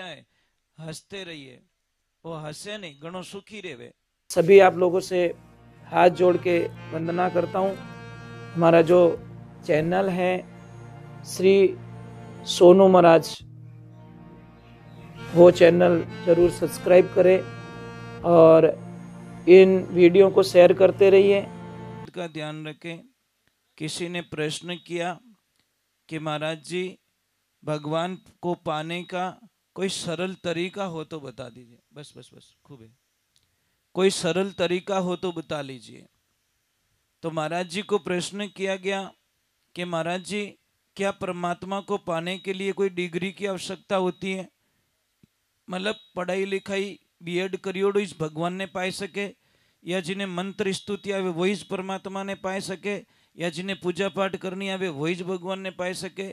हंसते रहिए, वो हंसे नहीं घणो सुखी रहे। सभी आप लोगों से हाथ जोड़ के वंदना करता हूँ। हमारा जो चैनल है श्री सोनू महाराज, वो चैनल जरूर सब्सक्राइब करें और इन वीडियो को शेयर करते रहिए। का ध्यान रखें। किसी ने प्रश्न किया कि महाराज जी, भगवान को पाने का कोई सरल तरीका हो तो बता दीजिए। बस बस बस, खूब है। कोई सरल तरीका हो तो बता लीजिए। तो महाराज जी को प्रश्न किया गया कि महाराज जी, क्या परमात्मा को पाने के लिए कोई डिग्री की आवश्यकता होती है? मतलब पढ़ाई लिखाई बीएड करियोड़ो इस भगवान ने पाई सके, या जिन्हें मंत्र स्तुति आवे वही इस परमात्मा ने पाई सके, या जिन्हें पूजा पाठ करनी आवे वही भगवान ने पाई सके?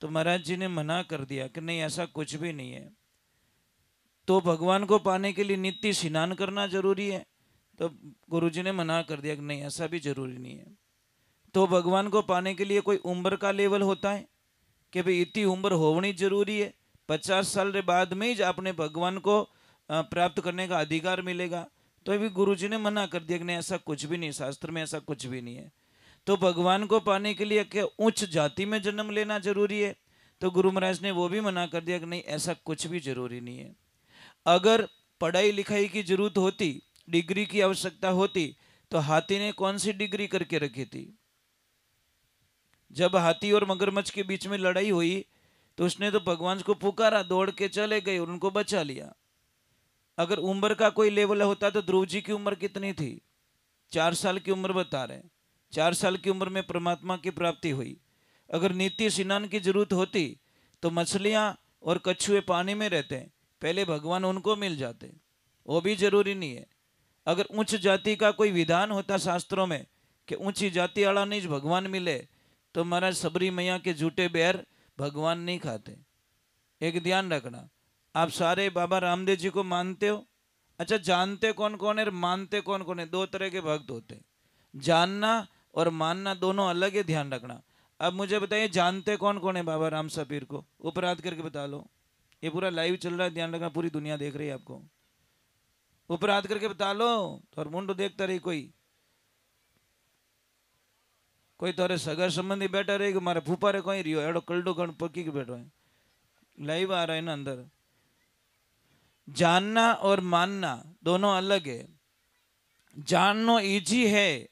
तो महाराज जी ने मना कर दिया कि नहीं, ऐसा कुछ भी नहीं है। तो भगवान को पाने के लिए नित्य स्नान करना जरूरी है? तो गुरुजी ने मना कर दिया कि नहीं, ऐसा भी जरूरी नहीं है। तो भगवान को पाने के लिए कोई उम्र का लेवल होता है कि भाई इतनी उम्र होनी जरूरी है, 50 साल के बाद में ही आपने भगवान को प्राप्त करने का अधिकार मिलेगा? तो अभी गुरुजी ने मना कर दिया कि नहीं, ऐसा कुछ भी नहीं, शास्त्र में ऐसा कुछ भी नहीं है। तो भगवान को पाने के लिए क्या उच्च जाति में जन्म लेना जरूरी है? तो गुरु महाराज ने वो भी मना कर दिया कि नहीं, ऐसा कुछ भी जरूरी नहीं है। अगर पढ़ाई लिखाई की जरूरत होती, डिग्री की आवश्यकता होती, तो हाथी ने कौन सी डिग्री करके रखी थी? जब हाथी और मगरमच्छ के बीच में लड़ाई हुई तो उसने तो भगवान को पुकारा, दौड़ के चले गए और उनको बचा लिया। अगर उम्र का कोई लेवल होता तो ध्रुव जी की उम्र कितनी थी? 4 साल की उम्र बता रहे। 4 साल की उम्र में परमात्मा की प्राप्ति हुई। अगर नित्य स्नान की जरूरत होती तो मछलियां और कछुए पानी में रहते हैं, पहले भगवान उनको मिल जाते, वो भी जरूरी नहीं है। अगर उच्च जाति का कोई विधान होता शास्त्रों में कि ऊंची जाति वाला नहीं भगवान मिले, तो महाराज सबरी मैया के झूठे बैर भगवान नहीं खाते। एक ध्यान रखना, आप सारे बाबा रामदेव जी को मानते हो। अच्छा, जानते कौन कौन है, मानते कौन कौन है? दो तरह के भक्त होते हैं, जानना और मानना दोनों अलग है, ध्यान रखना। अब मुझे बताइए, जानते कौन कौन है बाबा राम सपीर को? ऊपर हाथ करके बता लो। ये पूरा लाइव चल रहा है, ध्यान रखना, पूरी दुनिया देख रही है आपको। ऊपर हाथ करके बता लो। तो मुंडो देखता रही कोई तोरे सगा संबंधी बैठा रहे कि मारे फूफा रे कोई रियो एडो कलडो गण पक्की के बैठो है। लाइव आ रहा है ना अंदर। जानना और मानना दोनों अलग है। जानना इजी है,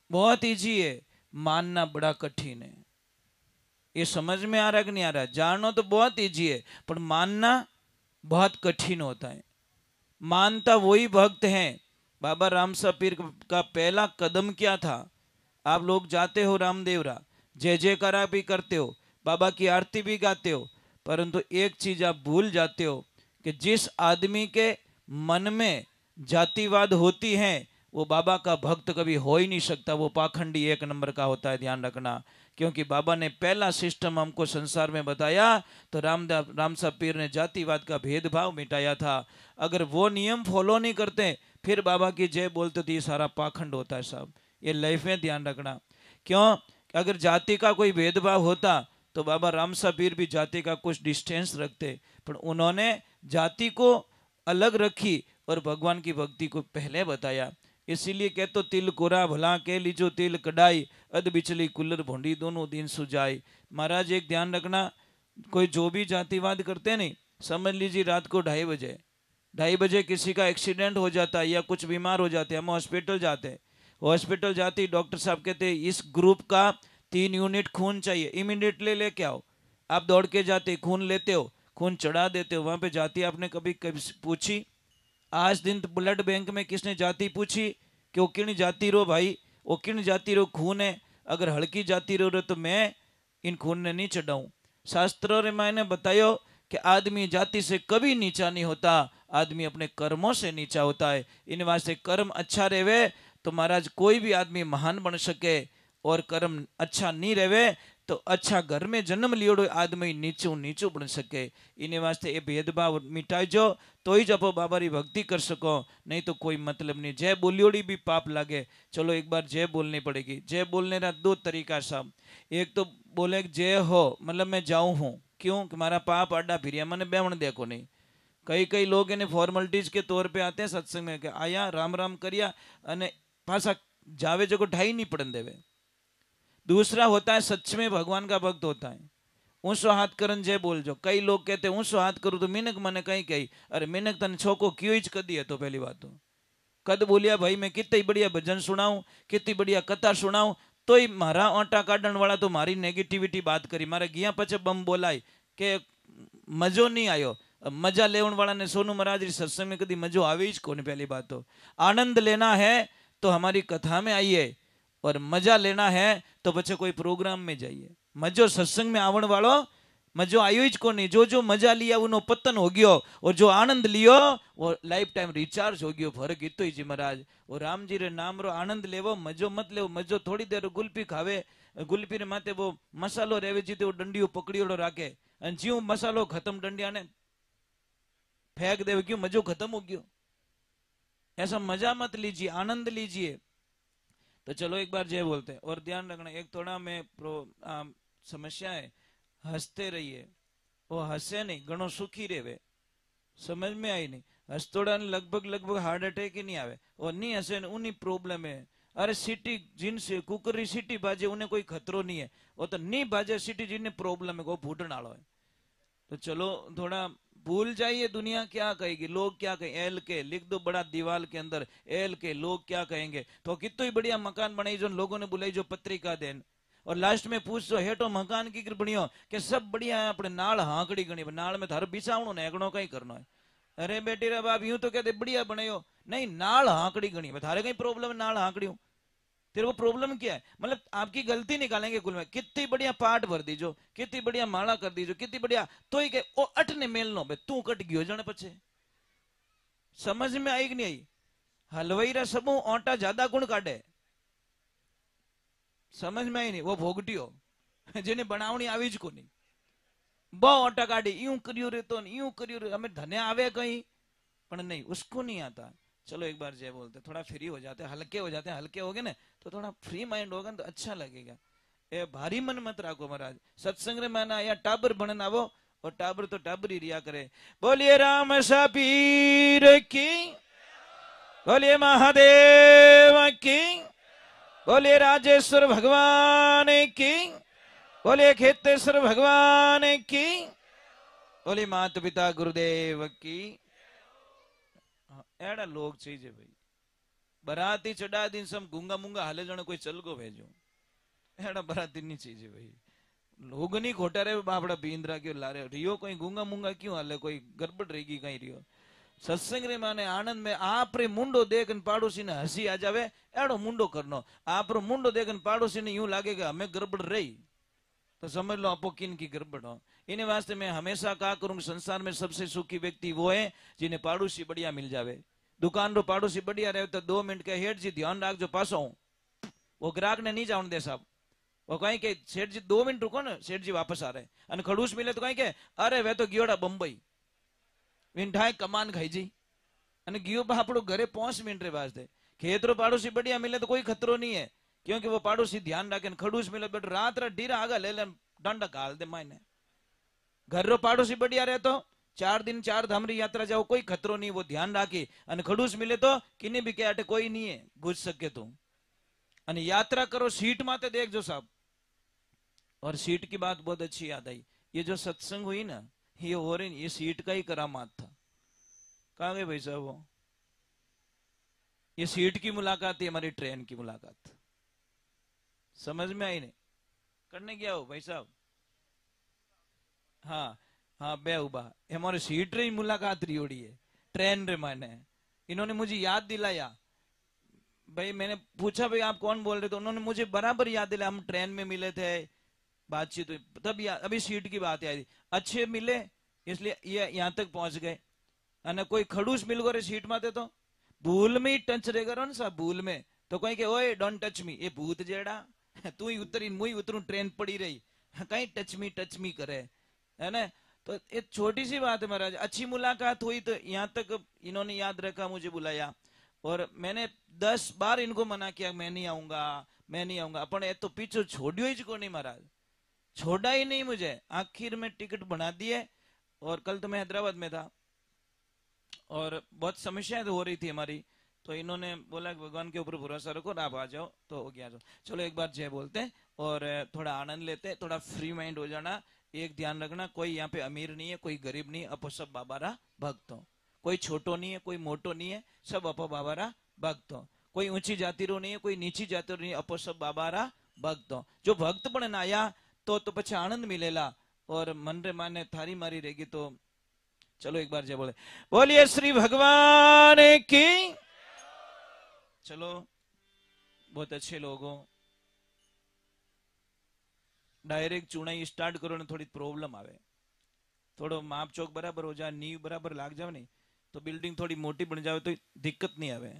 बहुत इजी है, मानना बड़ा कठिन है। ये समझ में आ रहा है कि नहीं आ रहा? जानना तो बहुत इजी है, पर मानना बहुत कठिन होता है। मानता वही भक्त हैं। बाबा राम सपीर का पहला कदम क्या था? आप लोग जाते हो रामदेवरा, जय जयकारा भी करते हो, बाबा की आरती भी गाते हो, परंतु एक चीज आप भूल जाते हो कि जिस आदमी के मन में जातिवाद होती है वो बाबा का भक्त कभी हो ही नहीं सकता। वो पाखंडी एक नंबर का होता है, ध्यान रखना। क्योंकि बाबा ने पहला सिस्टम हमको संसार में बताया तो राम साहब पीर ने जातिवाद का भेदभाव मिटाया था। अगर वो नियम फॉलो नहीं करते फिर बाबा की जय बोलते तो ये सारा पाखंड होता है साहब। ये लाइफ में ध्यान रखना। क्यों? अगर जाति का कोई भेदभाव होता तो बाबा राम साहब पीर भी जाति का कुछ डिस्टेंस रखते, पर उन्होंने जाति को अलग रखी और भगवान की भक्ति को पहले बताया। इसीलिए कहते तिल कोरा भला के लीजो तिल कढ़ाई, अध बिचली कुल्लर भोंडी दोनों दिन सुजाई। महाराज एक ध्यान रखना, कोई जो भी जातिवाद करते नहीं, समझ लीजिए रात को 2:30 बजे किसी का एक्सीडेंट हो जाता है या कुछ बीमार हो जाते हैं, हम हॉस्पिटल जाते हैं। हॉस्पिटल जाते ही डॉक्टर साहब कहते हैं इस ग्रुप का 3 यूनिट खून चाहिए, इमीडिएटली लेके आओ। आप दौड़ के जाते खून लेते हो, खून चढ़ा देते हो, वहां पे जाती आपने कभी कभी पूछी? आज दिन ब्लड बैंक में किसने जाति पूछी कि वो किन जाति रो भाई, वो किन जाति रो खून है? अगर हल्की जाति रो तो मैं इन खून ने नहीं चढ़ाऊं। शास्त्रों ने मैंने बतायो कि आदमी जाति से कभी नीचा नहीं होता, आदमी अपने कर्मों से नीचा होता है। इन वास्ते कर्म अच्छा रहे तो महाराज कोई भी आदमी महान बन सके, और कर्म अच्छा नहीं रहे तो अच्छा घर में जन्म लियोड़ो आदमी नीचू नीचू बन सके। इन वास्ते ये भेदभाव मिटाइजो तो ही जब बाबा री भक्ति कर सको, नहीं तो कोई मतलब नहीं। जय बोलियोड़ी भी पाप लागे। चलो एक बार जय बोलनी पड़ेगी। जय बोलने का 2 तरीका साहब। एक तो बोले जय हो मतलब मैं जाऊं हूं, क्यों कि मारा पाप आडा फिरिया मैंने बेवण देखो नहीं। कई कई लोग इन्हें फॉर्मेलिटीज के तौर पे आते हैं सत्संग में कि आया राम राम करिया अने पासा जावे जो को ढाई नहीं पड़न देवे। दूसरा होता है सच में भगवान का भक्त होता है, ऊंचो हाथ करन जय बोल जो। कई लोग कहते हैं ऊंचो हाथ करूँ तो मीनक मने कहीं कही, अरे मीनक तने छोको क्यों ही कर दिया। तो पहली बात तो कद बोलिया भाई मैं कितनी बढ़िया भजन सुनाऊं, कितनी बढ़िया कथा सुनाऊं, तो ही मारा ओंटा काढ़न वाला तो मारी नेगेटिविटी बात करी, मारे गिया पचे बम बोलाई के मजो नहीं आयो। मजा लेवन वाला ने सोनू महाराज सत्संग में कभी मजो आवे ही कोने। पहली बात तो आनंद लेना है तो हमारी कथा में आइए, और मजा लेना है तो बच्चे कोई प्रोग्राम में जाइए। मजो सत्संग में आवण वालो मजो आयो ही कोनी। जो जो मजा लिया उनो पतन हो गयो, और जो आनंद लियो वो लाइफ टाइम रिचार्ज हो गयो। फर्क इतो ही जी महाराज, और राम जी रे नाम रो आनंद लेवो, मजो मत लेवो। मजो थोड़ी देर गुल्फी खावे, गुल्फी रे माथे वो मसालो रेवे जी वो डंडियो पकड़ियोड़ो राखे, अन ज्यों मसालो खत्म डंडिया ने फेंक देवे, क्यों मजो खत्म हो गयो। ऐसा मजा मत लीजिए, आनंद लीजिए। तो चलो एक बार जय बोलते हैं। और ध्यान रखना एक थोड़ा में समस्या है, हंसते रहिए। वो हंसे नहीं घणो सुखी रेवे, समझ में आई नहीं। हंसतोड़ा लगभग लगभग हार्ट अटैक ही नहीं आवे, और नहीं हंसे उन्हीं प्रॉब्लम है। अरे सीटी जिनसे कुकरी सीटी बाजे उन्हें कोई खतरो नहीं है, वो तो नहीं बाजे सीटी जिन्हें प्रॉब्लम है वो फूटने वाला है। तो चलो थोड़ा भूल जाइए दुनिया क्या कहेगी, लोग क्या कहेंगे। एल के लिख दो बड़ा दीवार के अंदर, एल के लोग क्या कहेंगे। तो कितना ही बढ़िया मकान बनाई जो लोगों ने बुलाई जो पत्रिका देन, और लास्ट में पूछ दो हेठो मकान की बनियो कि सब बढ़िया है, अपने नाल हाकड़ी गणी नाल में थार बिछावणो ने एगणो कहीं करनो है। अरे बेटी रे बाप यूं तो कहते बढ़िया बनायो, नहीं नाल हाकड़ी गणी थारे कहीं प्रॉब्लम है नाल हाकड़ी। तेरे वो प्रॉब्लम क्या है, मतलब आपकी गलती निकालेंगे कुल में। कितनी बढ़िया पाठ भर दीजो, कितनी बढ़िया माला कर दीजो, कितनी बढ़िया, तो ही ओ अट ने मेल नो भाई तू कट गयो जाने पछे। समझ में आई कि नहीं आई। हलवाई रा सबू ओंटा ज्यादा गुण काटे, समझ में आई नहीं। वो भोगटियो जेने बनावनी आवी ज कोनी, बहु ओंटा काटी यूं करियो रे तो यूं करियो रे, हमें धन्य आवे कहीं पर नहीं, उसको नहीं आता। चलो एक बार जय बोलते, थोड़ा फ्री हो जाते हैं, हल्के हो जाते हैं। हल्के हो गए ना तो थोड़ा फ्री माइंड होगा ना तो अच्छा लगेगा। ए भारी मन मत राखो महाराज। सत्संग रे माना या टाबर बनन आवो, और टाबर तो टाबर ही रिया करे। बोलिए राम सापीर की, बोलिए महादेव की, बोलिए राजेश्वर भगवान की, बोलिए खेतेश्वर भगवान की, बोलिए माता पिता गुरुदेव की। एड़ा लोग चाहिए भाई, बराती चढ़ा दिन सब गुंगा मुंगा हाले जने कोई चल गो भेजो, एड़ा बराती नहीं चाहिए भाई। लोग नहीं खोटा रे बापड़ा बींद्रा क्यों ला रहे रियो, कोई गुंगा मुंगा क्यों हाले, कोई गड़बड़ रहेगी कहीं रियो। सत्संग रे माने आनंद में आप रे मुंडो देखन पाड़ोसी ने हंसी आ जावे, एड़ो मुंडो करनो। आप रो मुंडो देखन पाड़ोसी ने यूं लागेगा हमें गड़बड़ रही, तो समझ लो आपो किन की गड़बड़ हो। इन्हें वास्ते मैं हमेशा कहा करूंगा संसार में सबसे सुखी व्यक्ति वो है जिन्हें पाड़ोसी बढ़िया मिल जावे। दुकान रो पाड़ोसी बढ़िया रहे तो 2 मिनट के हेठ जी ध्यान राख जो पासो, वो ग्राहक ने नहीं जाने दे साहब। वो कहीं के सेठ जी 2 मिनट रुको ना, सेठ जी वापस आ रहे हैं। खड़ूस मिले तो कहीं के अरे वे तो गियोड़ा बम्बई विंठाए कमान खाई जी, અને ગયો આપણો ઘરે 5 મિનિટ રે વાસ્તે। ખેતરો પાડોશી बढ़िया मिले तो कोई खतरो नहीं है, क्योंकि वो पाड़ोसी ध्यान रखे। खड़ूस मिले बेटो रात रात ढीरा आगा ले डंडा घाल दे मायने। घर रो पाड़ोसी बढ़िया रहे तो 4 दिन 4 धाम री यात्रा जाओ कोई खतरो नहीं, वो ध्यान राखी। અને खड़ूस मिले तो किने भी के आटे कोई नहीं है घुस सके तो। અને यात्रा करो सीट माते देख जो साहब। और सीट की बात बहुत अच्छी याद आई, ये जो सत्संग हुई ना ये हो रही, ये सीट का ही करामात था। कहाँ गए भाई साहब वो, ये सीट की मुलाकात थी हमारी ट्रेन की मुलाकात। समझ में आई नहीं, करने गया हो भाई साहब। हाँ हाँ बे उबा हमारे सीट रे मुलाकात रही होड़ी है ट्रेन रे माने। इन्होंने मुझे याद दिलाया भाई, मैंने पूछा भाई आप कौन बोल रहे थे, तो उन्होंने मुझे बराबर याद दिलाया हम ट्रेन में मिले थे, बातचीत हुई तब अभी सीट की बात आई। अच्छे मिले इसलिए ये यहाँ तक पहुंच गए। અને કોઈ ખડૂસ મિલ ગયો રે सीट माते तो भूल में ही टच रे करो ना साहब, भूल में तो कहीं के ओए डोंट टच मी, ये भूत जेड़ा तू ही उतरी मुई उतरू ट्रेन पड़ी रही, कहीं टच मी करे है ना। तो ये छोटी सी बात है महाराज, अच्छी मुलाकात हुई तो यहाँ तक इन्होंने याद रखा, मुझे बुलाया। और मैंने 10 बार इनको मना किया मैं नहीं आऊंगा मैं नहीं आऊंगा, अपन ये तो पीछे छोड़ियो ही को नहीं महाराज, छोड़ा ही नहीं मुझे। आखिर में टिकट बना दिए और कल तो मैं हैदराबाद में था, और बहुत समस्याएं हो रही थी हमारी, तो इन्होंने बोला कि भगवान के ऊपर भरोसा रखो, आप आ जाओ, तो हो गया। चलो एक बार जय बोलते हैं और थोड़ा आनंद लेते हैं, थोड़ा फ्री माइंड हो जाना। एक ध्यान रखना, कोई यहाँ पे अमीर नहीं है, कोई गरीब नहीं है, अपो सब बाबारा भक्त हो। कोई छोटो नहीं है, कोई मोटो नहीं है, सब अपो बाबारा भक्त हो। कोई ऊंची जातिरो नहीं है, कोई नीची जातिरो नहीं है, अपो सब बाबारा भक्त हो। जो भक्त पण आया तो પછી आनंद मिलेला, और मन रे माने थारी मारी रहेगी। तो चलो एक बार जय बोले, बोलिए श्री भगवान की। चलो बहुत अच्छे लोगों, डायरेक्ट चुनाई स्टार्ट करो ने थोड़ी प्रॉब्लम आवे, थोड़ो माप चौक बराबर हो जाए, नींव बराबर लाग जाए नहीं तो बिल्डिंग थोड़ी मोटी बन जाए तो दिक्कत नहीं आवे।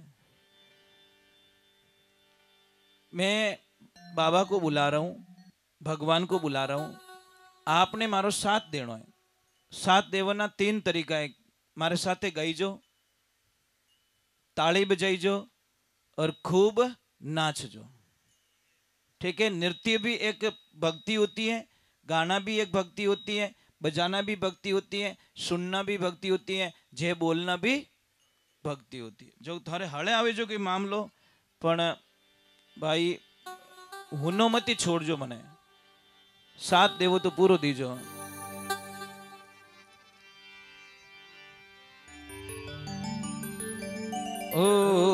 मैं बाबा को बुला रहा हूं, भगवान को बुला रहा हूं, आपने मारो साथ देनो है। साथ देवाना 3 तरीका है। मारे साथे गाईजो, ताली बजाईजो और खूब नाचजो। ठीक है, नृत्य भी एक भक्ति होती है, गाना भी एक भक्ति होती है, बजाना भी भक्ति होती है, सुनना भी भक्ति होती है, जे बोलना भी भक्ति होती है। जो थारे हले आवे जो कि मामलो, पण भाई हुनो मती छोड़जो, मने साथ देवो तो पूरो दीजो। ओ